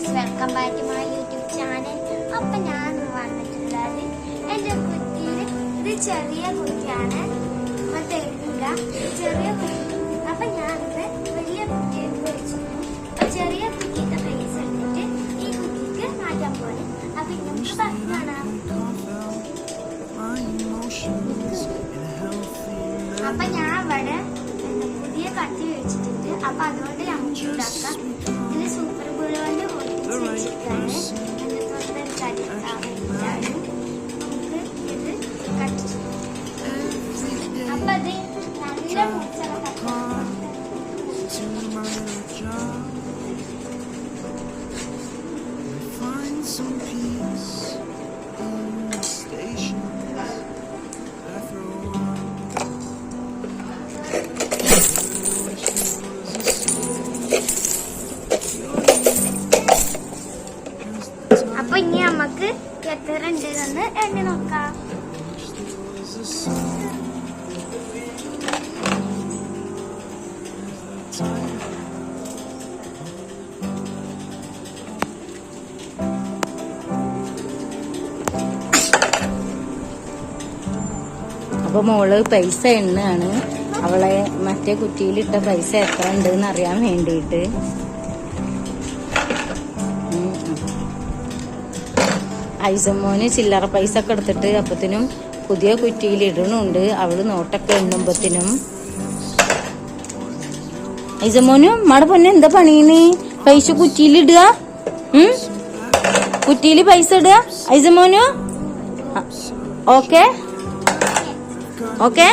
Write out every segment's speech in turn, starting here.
Guys, welcome back to my YouTube channel. അപ്പൊ ഞാൻ വന്നിട്ടുള്ളത് എന്റെ കുട്ടിയിൽ ഇത് ചെറിയ കുട്ടിയാണ്, ചെറിയ കുട്ടി. അപ്പൊ ഞാൻ വലിയ കുട്ടിയെ വിളിച്ചിരുന്നു. ചെറിയ കുട്ടിയുടെ പൈസ എടുത്തിട്ട് ഈ കുട്ടിക്ക് മാറ്റാൻ പോലെ. അപ്പൊ നമുക്ക് കാണാം. അപ്പൊ ഞാൻ ഇവിടെ പുതിയ കത്തി വെച്ചിട്ടുണ്ട്. അപ്പൊ അതുകൊണ്ട് നമുക്ക് ഉണ്ടാക്കാം. ഇതിൽ സൂപ്പർ ഗ്ലൂകൊണ്ട് ഒട്ടിച്ച് വെച്ചിട്ടാണ് നമുക്ക് ഇത് കട്ട് ചെയ്യാം. അപ്പൊ അത് നല്ല മുറിച്ചുള്ള അപ്പൊ ഇനി നമുക്ക് എത്ര ഉണ്ടെന്ന് എണ്ണി നോക്കാം. അപ്പൊ മോള് പൈസ എണ്ണാണ്. അവളെ മറ്റേ കുറ്റിയിലിട്ട പൈസ എത്ര ഉണ്ടെന്ന് അറിയാൻ വേണ്ടിയിട്ട്. ഐസമ്മോന് ചില്ലറ പൈസ ഒക്കെ എടുത്തിട്ട് അപ്പത്തിനും പുതിയ കുറ്റിയിൽ ഇടണുണ്ട്. അവള് നോട്ടൊക്കെ എണ്ണുമ്പത്തിനും. ഐസമ്മോനും മട പൊന്നെ എന്താ പണീന്ന്? പൈസ കുറ്റിയിലിടുക, കുറ്റിയില് പൈസ ഇടുക. ഐസമ്മോനു ഓക്കെ ഓക്കെ.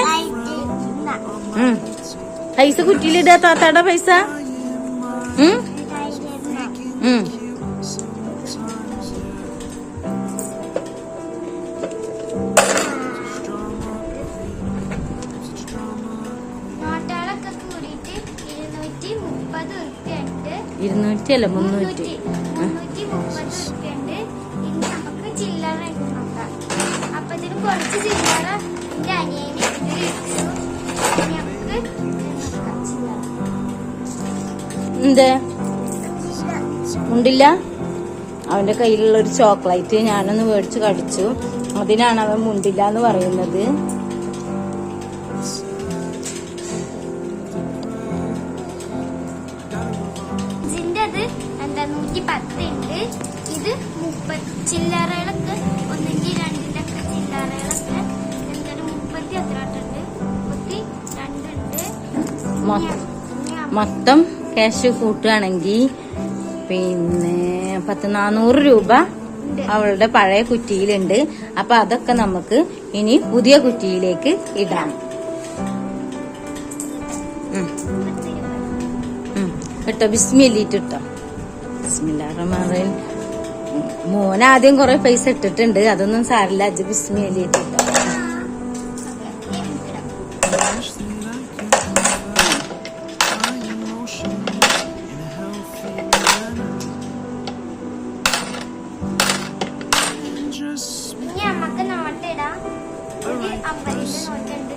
പൈസ കുറ്റിയിലിടുക. താത്താടെ പൈസ $200 അല്ല 300. എന്തേ ഉണ്ടില്ല? അവന്റെ കയ്യിലുള്ള ഒരു ചോക്ലേറ്റ് ഞാനൊന്ന് മേടിച്ച് കടിച്ചു. അതിനാണ് അവൻ മുണ്ടില്ല എന്ന് പറയുന്നത്. ഇത് 30 ചില്ലറകളൊക്കെ, ഒന്നെങ്കിൽ 2 ചില്ലറകളൊക്കെ എന്തായാലും 30 എത്രട്ടുണ്ട്? 32 ഉണ്ട്. മൊത്തം ക്യാഷ് കൂട്ടുകയാണെങ്കിൽ പിന്നെ 400 രൂപ അവളുടെ പഴയ കുറ്റിയിലുണ്ട്. അപ്പൊ അതൊക്കെ നമുക്ക് ഇനി പുതിയ കുറ്റിയിലേക്ക് ഇടാം. ഇട്ടോ, ബിസ്മില്ലിട്ടോ. ബിസ്മില്ലാഹിർറഹ്മാനിർറഹീം. മോൻ ആദ്യം കുറെ പൈസ ഇട്ടിട്ടുണ്ട്, അതൊന്നും സാരില്ല. അജ് ബിസ്മില്ലിട്ടോ. ഇനി നമുക്ക് നോട്ടിടാം. 50 നോട്ടുണ്ട്.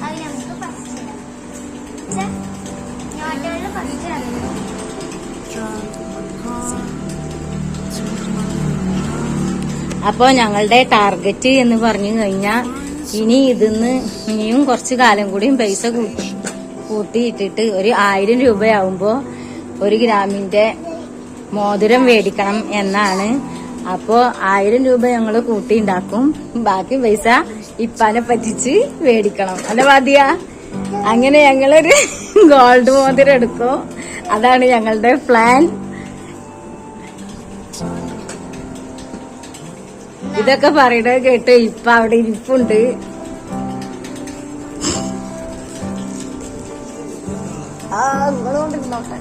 അത് നമുക്ക് ഫസ്റ്റ് ഇടാം. നോട്ടുകളിൽ ഫസ്റ്റ് ഇടാം. അപ്പൊ ഞങ്ങളുടെ ടാർഗറ്റ് എന്ന് പറഞ്ഞു കഴിഞ്ഞാൽ ഇനി ഇതിന്ന് ഇനിയും കുറച്ചു കാലം കൂടിയും പൈസ കൂട്ടിയിട്ടിട്ട് ഒരു 1000 രൂപയാവുമ്പോ 1 ഗ്രാമിന്റെ മോതിരം മേടിക്കണം എന്നാണ്. അപ്പോ 1000 രൂപ ഞങ്ങള് കൂട്ടിണ്ടാക്കും. ബാക്കി പൈസ ഇപ്പാനെ പറ്റിച്ച് മേടിക്കണം. അല്ല മതിയ? അങ്ങനെ ഞങ്ങളൊരു ഗോൾഡ് മോതിരം എടുക്കും. അതാണ് ഞങ്ങളുടെ പ്ലാൻ. ഇതൊക്കെ പറയണത് കേട്ട് ഇപ്പൊ അവിടെ ഇരിപ്പുണ്ട്. നിങ്ങളോണ്ടിരുന്നോട്ടെ.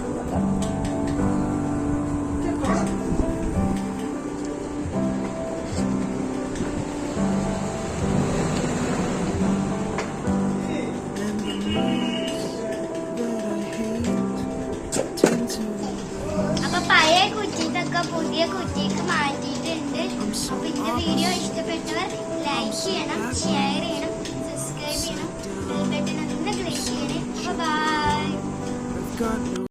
അപ്പൊ പഴയ കുറ്റിതൊക്കെ പുതിയ കുറ്റിക്ക് മാറ്റിയിട്ടുണ്ട്. അപ്പൊ ഇതിന്റെ വീഡിയോ ഇഷ്ടപ്പെട്ടവർ ലൈക്ക് ചെയ്യണം, ഷെയർ ചെയ്യണം, സബ്സ്ക്രൈബ് ചെയ്യണം, ബെൽ ബട്ടൺ ഒന്ന് ക്ലിക്ക് ചെയ്യണം. ബൈ.